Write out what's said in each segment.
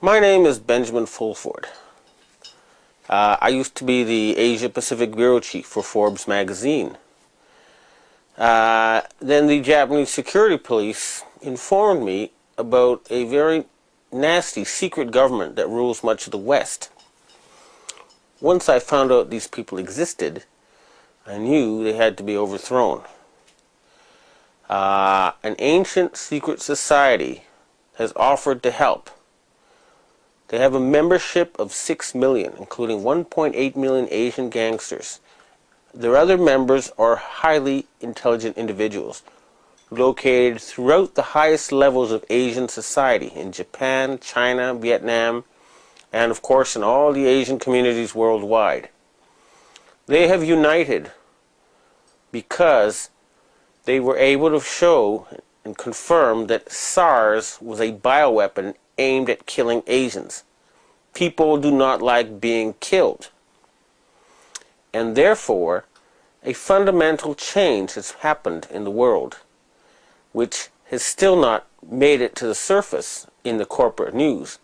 My name is Benjamin Fulford. I used to be the Asia Pacific Bureau Chief for Forbes magazine. Then the Japanese security police informed me about a very nasty secret government that rules much of the West. Once I found out these people existed, I knew they had to be overthrown. An ancient secret society has offered to help. They have a membership of 6 million, including 1.8 million Asian gangsters. Their other members are highly intelligent individuals located throughout the highest levels of Asian society in Japan, China, Vietnam, and of course in all the Asian communities worldwide. They have united because they were able to show and confirm that SARS was a bioweapon aimed at killing Asians. People do not like being killed. And therefore, a fundamental change has happened in the world, which has still not made it to the surface in the corporate news.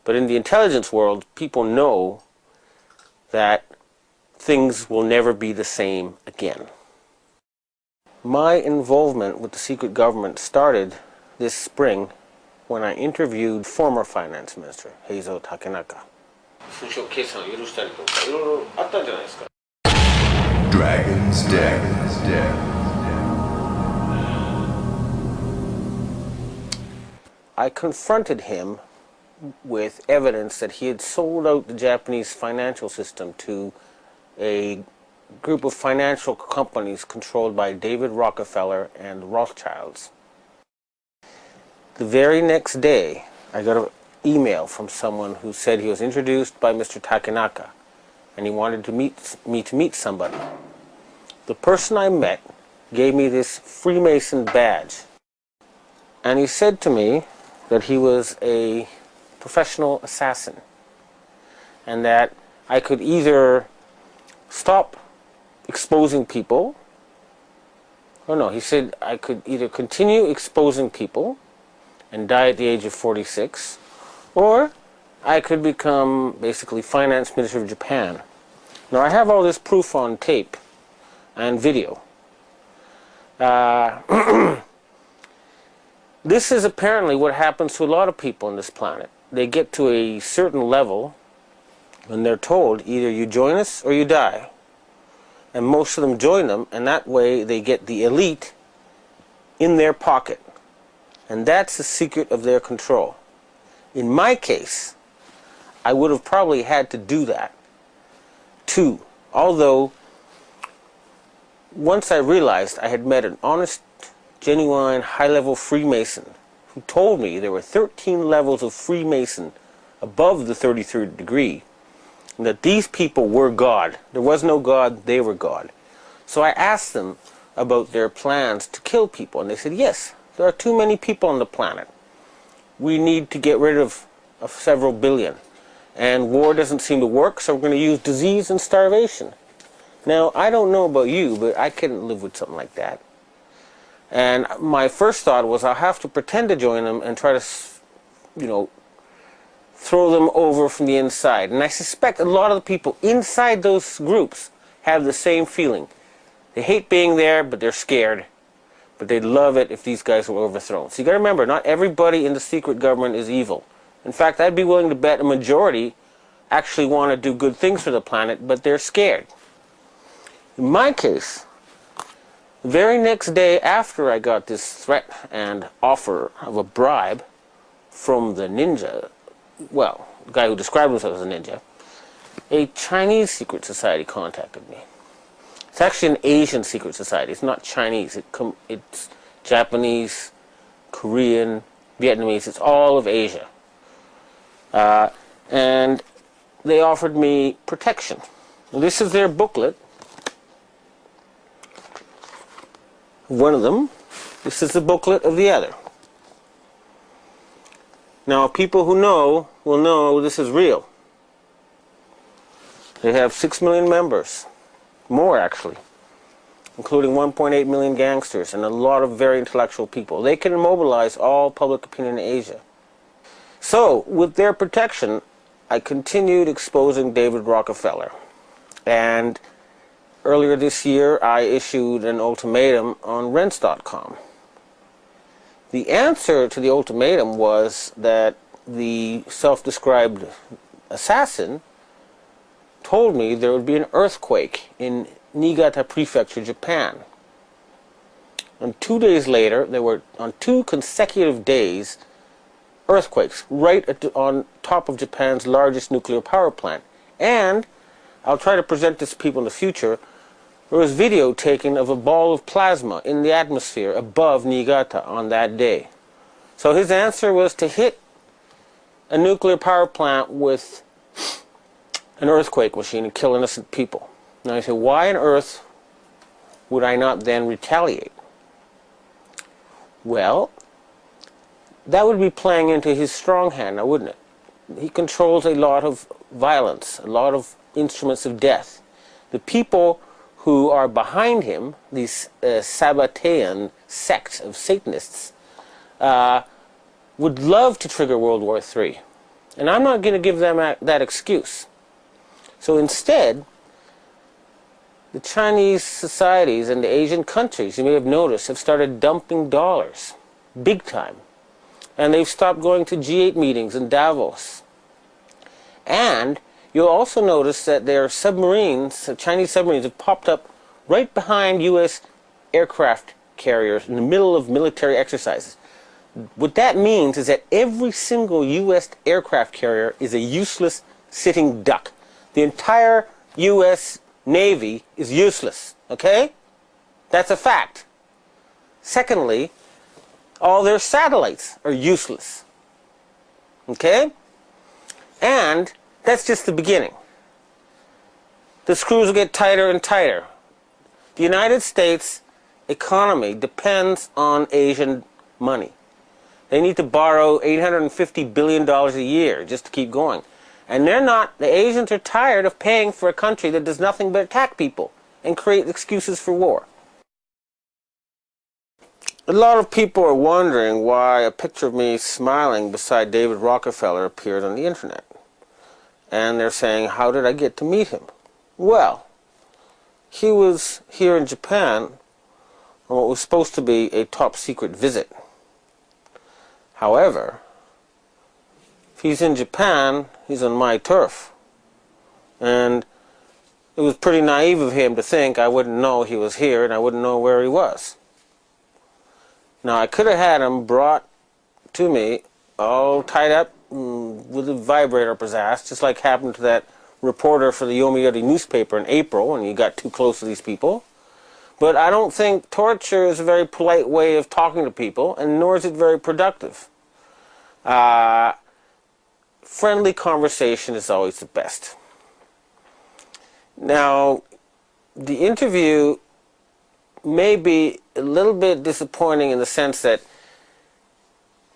But in the intelligence world, people know that things will never be the same again. My involvement with the secret government started this spring when I interviewed former finance minister Heizo Takenaka. Dragon's Den. I confronted him with evidence that he had sold out the Japanese financial system to a group of financial companies controlled by David Rockefeller and the Rothschilds. The very next day, I got an email from someone who said he was introduced by Mr. Takenaka and he wanted to meet somebody. The person I met gave me this Freemason badge, and he said to me that he was a professional assassin and that I could either stop exposing people, he said I could either continue exposing people and die at the age of 46, or I could become basically finance minister of Japan. Now I have all this proof on tape and video. This is apparently what happens to a lot of people on this planet. They get to a certain level and they're told either you join us or you die. And most of them join them, and that way they get the elite in their pocket. And that's the secret of their control. In my case, I would have probably had to do that too. Although, once I realized I had met an honest, genuine, high-level Freemason who told me there were 13 levels of Freemason above the 33rd degree, and that these people were God. There was no God, they were God. So I asked them about their plans to kill people, and they said, yes, there are too many people on the planet. We need to get rid of several billion. And war doesn't seem to work, so we're going to use disease and starvation. Now, I don't know about you, but I couldn't live with something like that. And my first thought was I'll have to pretend to join them and try to, throw them over from the inside. And I suspect a lot of the people inside those groups have the same feeling. They hate being there, but they're scared. But they'd love it if these guys were overthrown. So you got to remember, not everybody in the secret government is evil. In fact, I'd be willing to bet a majority actually want to do good things for the planet, but they're scared. In my case, the very next day after I got this threat and offer of a bribe from the ninja, well, the guy who described himself as a ninja, a Chinese secret society contacted me. It's actually an Asian secret society. It's not Chinese. It's Japanese, Korean, Vietnamese. It's all of Asia. And they offered me protection. This is their booklet. One of them. This is the booklet of the other. Now, people who know will know this is real. They have 6 million members. More, actually. Including 1.8 million gangsters and a lot of very intellectual people. They can mobilize all public opinion in Asia. So, with their protection, I continued exposing David Rockefeller. And earlier this year, I issued an ultimatum on rents.com. The answer to the ultimatum was that the self-described assassin told me there would be an earthquake in Niigata Prefecture, Japan. And 2 days later, there were, on 2 consecutive days, earthquakes right on top of Japan's largest nuclear power plant. And I'll try to present this to people in the future. There was video taken of a ball of plasma in the atmosphere above Niigata on that day. So his answer was to hit a nuclear power plant with an earthquake machine and kill innocent people. Now I say, why on earth would I not then retaliate? Well, that would be playing into his strong hand, now wouldn't it? He controls a lot of violence, a lot of instruments of death. The people who are behind him, these Sabbatean sect of Satanists, would love to trigger World War III. And I'm not going to give them that excuse. So instead, the Chinese societies and the Asian countries, you may have noticed, have started dumping dollars, big time. And they've stopped going to G8 meetings in Davos. And you'll also notice that their submarines, Chinese submarines, have popped up right behind U.S. aircraft carriers in the middle of military exercises. What that means is that every single U.S. aircraft carrier is a useless sitting duck. The entire U.S. Navy is useless, okay? That's a fact. Secondly, all their satellites are useless, okay? And that's just the beginning. The screws will get tighter and tighter. The United States economy depends on Asian money. They need to borrow $850 billion a year just to keep going. And they're not, the Asians are tired of paying for a country that does nothing but attack people and create excuses for war. A lot of people are wondering why a picture of me smiling beside David Rockefeller appeared on the internet. And they're saying, how did I get to meet him? Well, he was here in Japan on what was supposed to be a top secret visit. However, if he's in Japan, he's on my turf. And it was pretty naive of him to think I wouldn't know he was here and I wouldn't know where he was. Now, I could have had him brought to me all tied up with a vibrator up his ass, just like happened to that reporter for the Yomiuri newspaper in April when he got too close to these people. But I don't think torture is a very polite way of talking to people, and nor is it very productive. Friendly conversation is always the best. Now, the interview may be a little bit disappointing in the sense that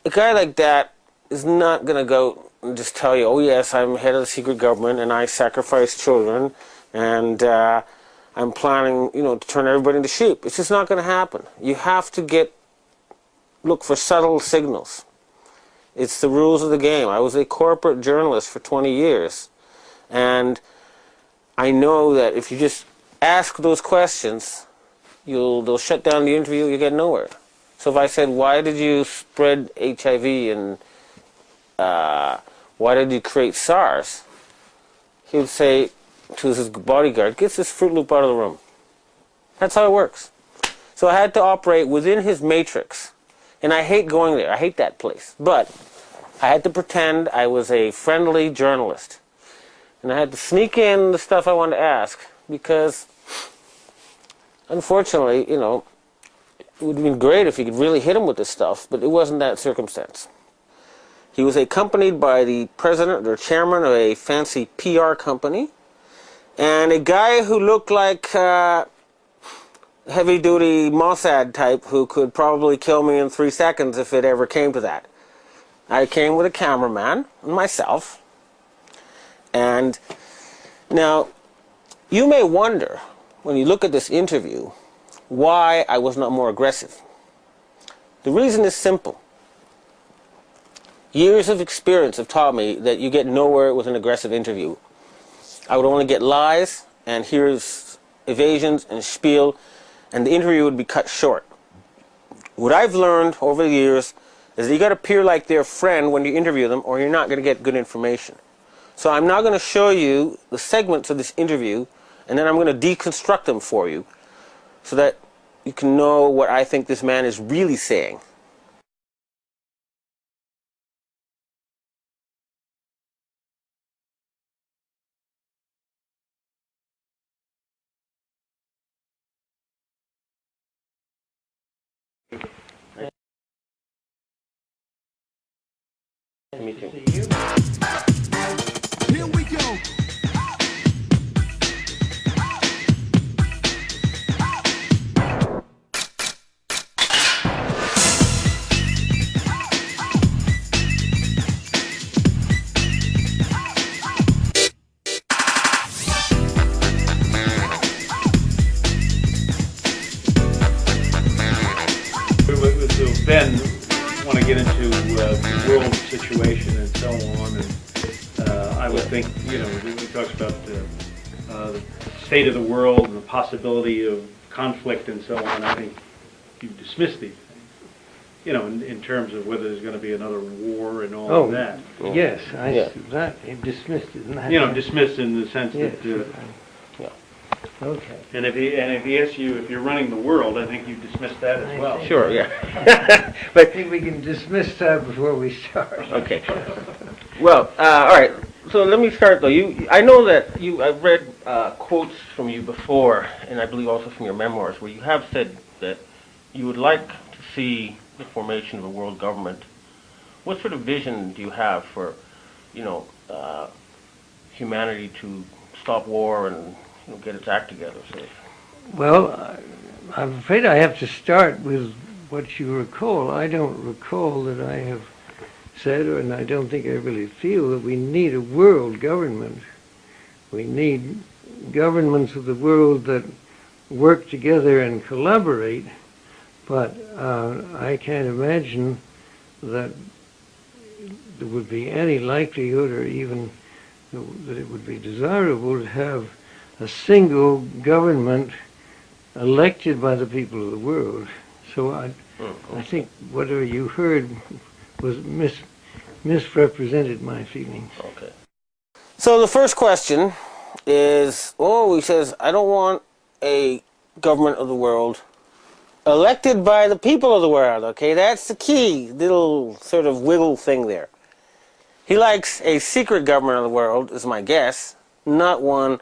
a guy like that is not going to go and just tell you, oh yes, I'm head of the secret government and I sacrifice children and I'm planning, to turn everybody into sheep. It's just not going to happen. You have to look for subtle signals. It's the rules of the game. I was a corporate journalist for 20 years. And I know that if you just ask those questions, they'll shut down the interview, you get nowhere. So if I said, why did you spread HIV and why did you create SARS? He would say to his bodyguard, get this Fruit Loop out of the room. That's how it works. So I had to operate within his matrix. And I hate going there. I hate that place. But I had to pretend I was a friendly journalist. And I had to sneak in the stuff I wanted to ask because, unfortunately, it would have been great if you could really hit him with this stuff, but it wasn't that circumstance. He was accompanied by the president or chairman of a fancy PR company and a guy who looked like heavy-duty Mossad type who could probably kill me in 3 seconds if it ever came to that. I came with a cameraman and myself. And now, you may wonder, when you look at this interview, why I was not more aggressive. The reason is simple. Years of experience have taught me that you get nowhere with an aggressive interview. I would only get lies, and here's evasions and spiel, and the interview would be cut short. What I've learned over the years is that you got to appear like their friend when you interview them, or you're not going to get good information. So I'm now going to show you the segments of this interview, and then I'm going to deconstruct them for you so that you can know what I think this man is really saying. Nice to meet you. Here we go. So Ben, want to get into the world situation and so on, and I would think, you know, when he talks about the state of the world and the possibility of conflict and so on, I think you dismiss these things, you know, in terms of whether there's going to be another war and all of that. Yes, that dismissed it. You know, dismissed in the sense that. Okay. And if he asks you if you're running the world, I think you dismiss that as well. Sure, yeah. I think we can dismiss that before we start. Okay. Well, all right. So let me start though. I know that I've read quotes from you before, and I believe also from your memoirs, where you have said that you would like to see the formation of a world government. What sort of vision do you have for, you know, humanity to stop war and get its act together? So. Well, I'm afraid I have to start with what you recall. I don't recall that I have said, and I don't think I really feel, that we need a world government. We need governments of the world that work together and collaborate, but I can't imagine that there would be any likelihood or even that it would be desirable to have a single government elected by the people of the world. So I think whatever you heard was misrepresented my feelings. Okay. So the first question is, he says, I don't want a government of the world elected by the people of the world. Okay, that's the key little sort of wiggle thing there. He likes a secret government of the world, is my guess, not one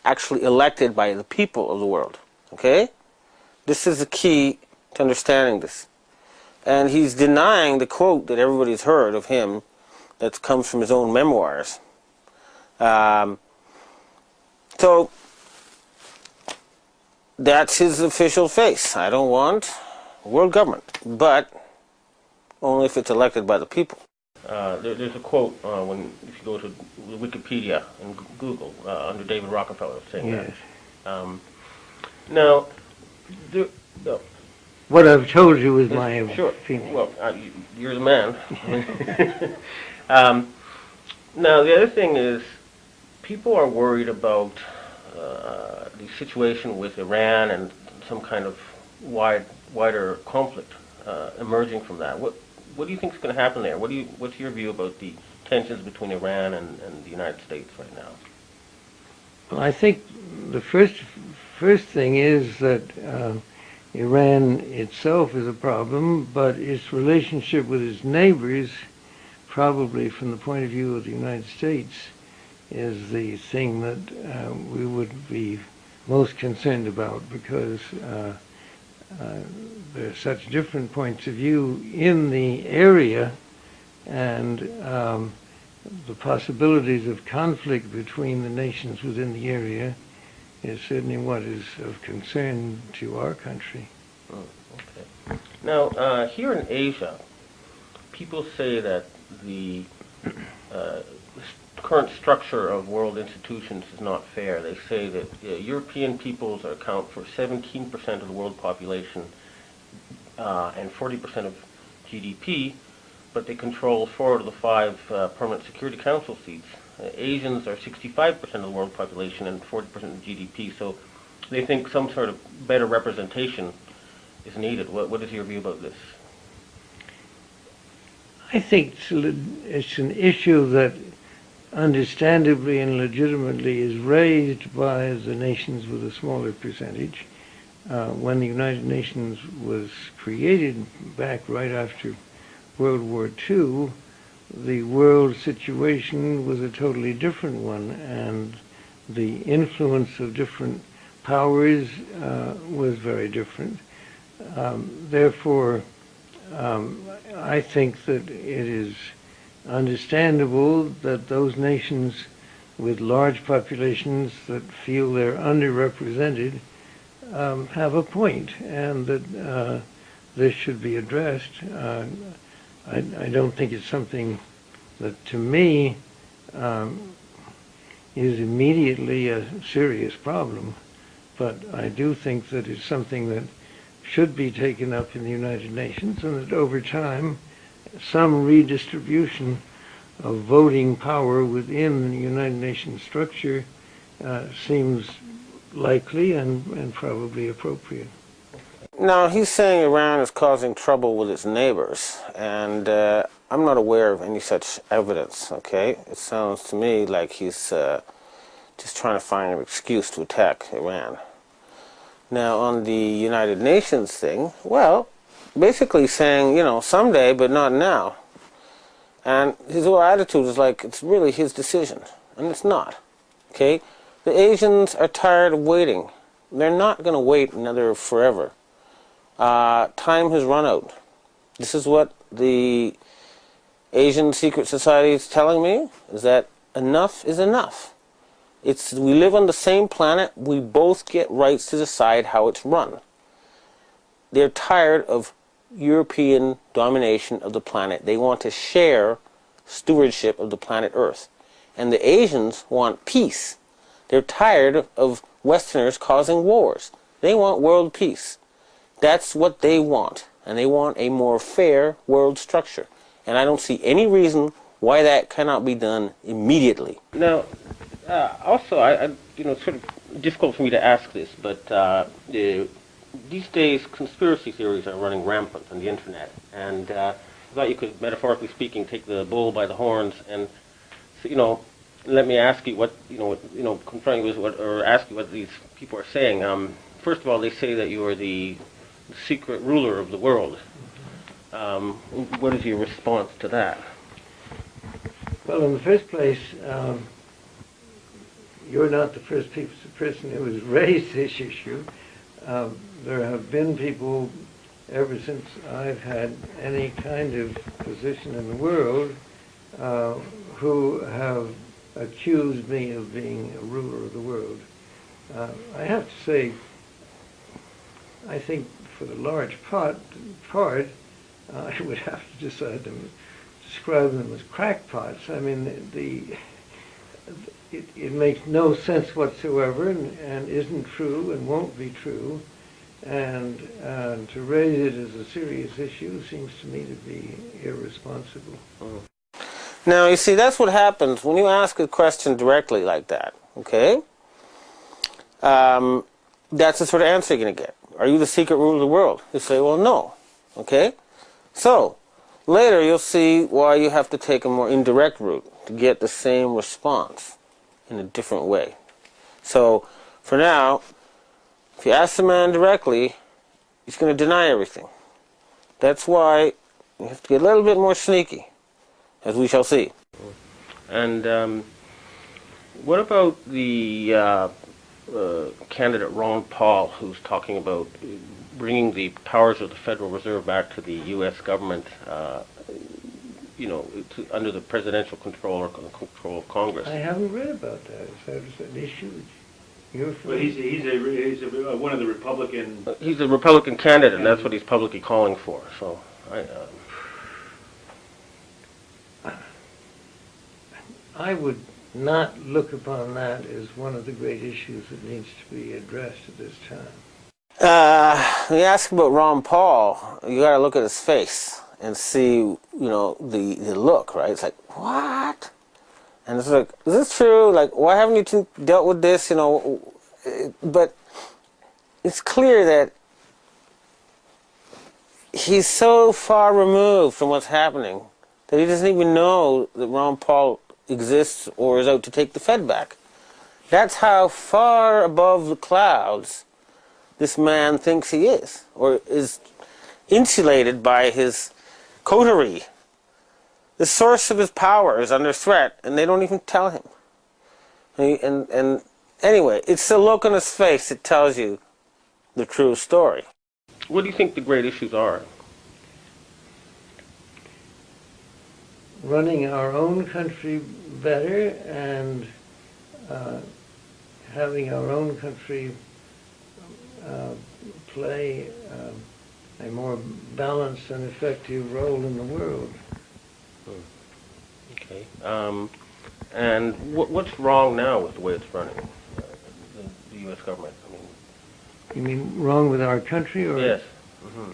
actually elected by the people of the world. Okay? This is the key to understanding this. And he's denying the quote that everybody's heard of him that comes from his own memoirs. So that's his official face. I don't want a world government, but only if it's elected by the people. There's a quote if you go to Wikipedia and Google under David Rockefeller saying that. Now, what I've told you is my opinion. Well, you're the man. Now, the other thing is, people are worried about the situation with Iran and some kind of wider conflict emerging from that. What do you think is going to happen there? What's your view about the tensions between Iran and the United States right now? Well, I think the first thing is that Iran itself is a problem, but its relationship with its neighbors, probably from the point of view of the United States, is the thing that we would be most concerned about, because there are such different points of view in the area, and the possibilities of conflict between the nations within the area is certainly what is of concern to our country. Oh, okay. Now, here in Asia, people say that the current structure of world institutions is not fair. They say that European peoples account for 17% of the world population and 40% of GDP, but they control 4 out of the 5 permanent Security Council seats. Asians are 65% of the world population and 40% of GDP, so they think some sort of better representation is needed. What is your view about this? I think it's an issue that understandably and legitimately is raised by the nations with a smaller percentage. When the United Nations was created back right after World War II, the world situation was a totally different one, and the influence of different powers was very different. Therefore, I think that it is understandable that those nations with large populations that feel they're underrepresented have a point, and that this should be addressed. I don't think it's something that, to me, is immediately a serious problem, but I do think that it's something that should be taken up in the United Nations, and that over time some redistribution of voting power within the United Nations structure seems likely and probably appropriate. Now, he's saying Iran is causing trouble with its neighbors, and I'm not aware of any such evidence, okay? It sounds to me like he's just trying to find an excuse to attack Iran. Now, on the United Nations thing, well, basically saying, you know, someday, but not now. And his whole attitude is like, it's really his decision, and it's not, okay? The Asians are tired of waiting. They're not going to wait another forever. Time has run out. This is what the Asian secret society is telling me, is that enough is enough. We live on the same planet. We both get rights to decide how it's run. They're tired of European domination of the planet. They want to share stewardship of the planet Earth. And the Asians want peace. They're tired of Westerners causing wars. They want world peace. That's what they want. And they want a more fair world structure. And I don't see any reason why that cannot be done immediately. Now, also, it's sort of difficult for me to ask this, but these days conspiracy theories are running rampant on the internet. And I thought you could, metaphorically speaking, take the bull by the horns and, let me ask you confront you with or ask you what these people are saying. First of all, they say that you are the secret ruler of the world. What is your response to that? Well, in the first place, you're not the first person who has raised this issue. There have been people ever since I've had any kind of position in the world who have accused me of being a ruler of the world. I have to say, I think for the large part, I would have to describe them as crackpots. I mean, it makes no sense whatsoever and isn't true and won't be true. And to raise it as a serious issue seems to me to be irresponsible. Now, you see, that's what happens when you ask a question directly like that, okay? That's the sort of answer you're going to get. Are you the secret ruler of the world? You say, well, no, okay? So, later you'll see why you have to take a more indirect route to get the same response in a different way. So, for now, if you ask the man directly, he's going to deny everything. That's why you have to get a little bit more sneaky, as we shall see. And what about the candidate Ron Paul, who's talking about bringing the powers of the Federal Reserve back to the U.S. government, under the presidential control or control of Congress? I haven't read about that. Is that an issue that you're Well, he's one of the Republican. He's a Republican candidate, and that's what he's publicly calling for. So, I would not look upon that as one of the great issues that needs to be addressed at this time. When you ask about Ron Paul, you got to look at his face. and see, the look, right? It's like, what? And it's like, is this true? Like, why haven't you dealt with this? But it's clear that he's so far removed from what's happening that he doesn't even know that Ron Paul exists or is out to take the Fed back. That's how far above the clouds this man thinks he is, or is insulated by his coterie. The source of his power is under threat, and they don't even tell him. And anyway, it's the look on his face that tells you the true story. What do you think the great issues are? Running our own country better and having our own country play a more balanced and effective role in the world. Okay. And what's wrong now with the way it's running, the U.S. government? I mean, you mean wrong with our country, or? Yes. Mm-hmm.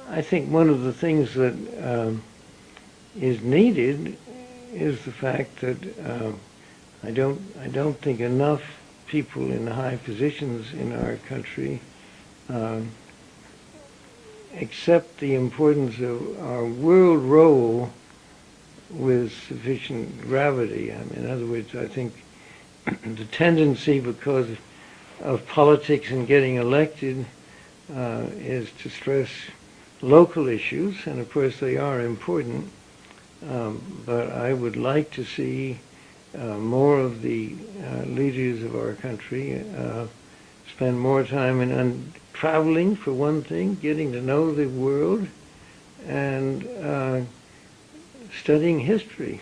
I think one of the things that is needed is the fact that I don't think enough people in high positions in our country accept the importance of our world role with sufficient gravity. I mean, in other words, I think the tendency, because of politics and getting elected, is to stress local issues, and of course they are important, but I would like to see more of the leaders of our country spend more time in traveling, for one thing, getting to know the world, and studying history.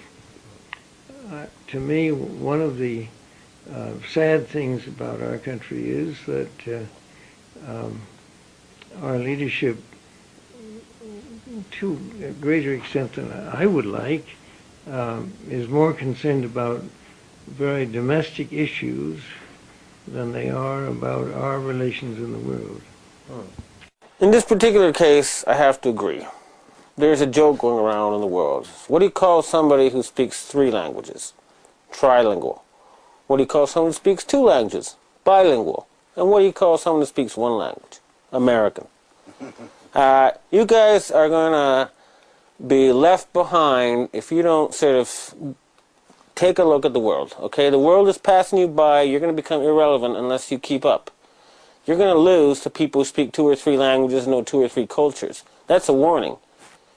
To me, one of the sad things about our country is that our leadership, to a greater extent than I would like, is more concerned about very domestic issues than they are about our relations in the world. In this particular case, I have to agree. There's a joke going around in the world. What do you call somebody who speaks 3 languages? Trilingual. What do you call someone who speaks 2 languages? Bilingual. And what do you call someone who speaks 1 language? American. You guys are going to be left behind if you don't sort of take a look at the world. Okay, the world is passing you by. You're going to become irrelevant unless you keep up. You're going to lose to people who speak 2 or 3 languages and know 2 or 3 cultures. That's a warning.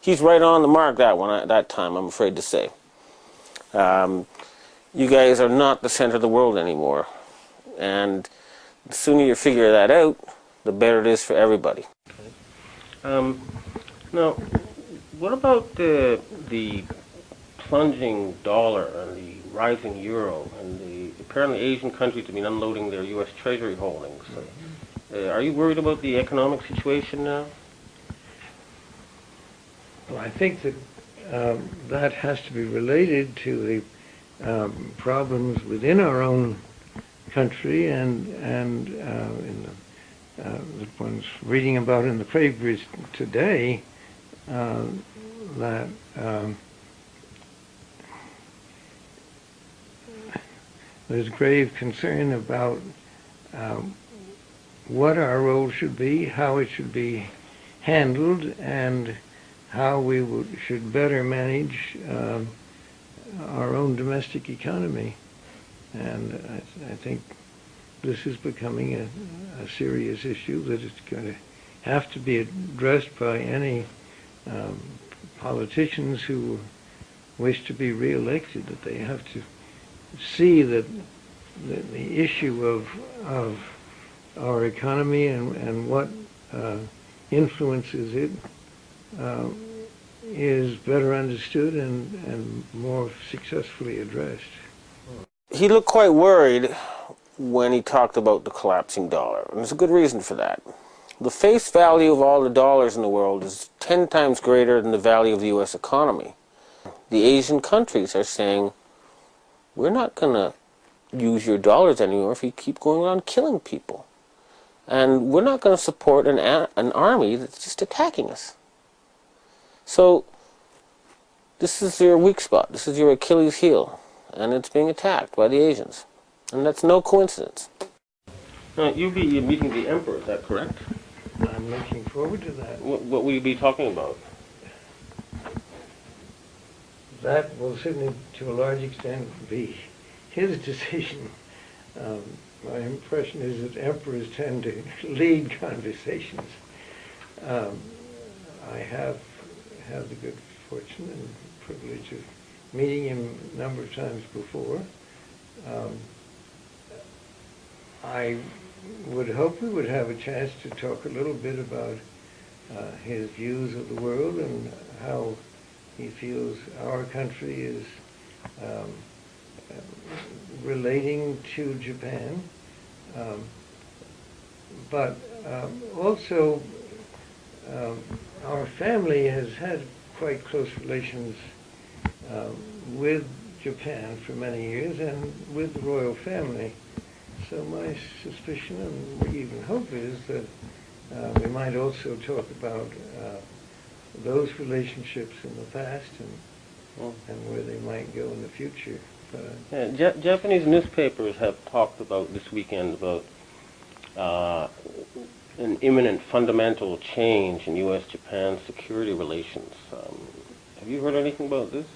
He's right on the mark that time, I'm afraid to say. You guys are not the center of the world anymore. And the sooner you figure that out, the better it is for everybody. Now, what about the plunging dollar and the rising euro, and the apparently Asian countries have been unloading their U.S. Treasury holdings? Are you worried about the economic situation now? Well, I think that that has to be related to the problems within our own country, and in the ones reading about in the papers today, that there's grave concern about what our role should be, how it should be handled, and how we should better manage our own domestic economy. And I think this is becoming a serious issue that is going to have to be addressed by any politicians who wish to be re-elected, that they have to see that the issue of our economy and what influences it is better understood and more successfully addressed. He looked quite worried when he talked about the collapsing dollar, and there's a good reason for that. The face value of all the dollars in the world is 10 times greater than the value of the U.S. economy. The Asian countries are saying, we're not going to use your dollars anymore if you keep going around killing people. And we're not going to support an army that's just attacking us. So this is your weak spot. This is your Achilles heel. And it's being attacked by the Asians. And that's no coincidence. Now, you'll be meeting the Emperor, is that correct? I'm looking forward to that. What will you be talking about? That will certainly, to a large extent, be his decision. My impression is that emperors tend to lead conversations. I have had the good fortune and privilege of meeting him a number of times before. I would hope we would have a chance to talk a little bit about his views of the world and how he feels our country is relating to Japan. But also, our family has had quite close relations with Japan for many years and with the royal family. So my suspicion and even hope is that we might also talk about those relationships in the past and where they might go in the future. Japanese newspapers have talked about this weekend about an imminent fundamental change in U.S.-Japan security relations. Have you heard anything about this?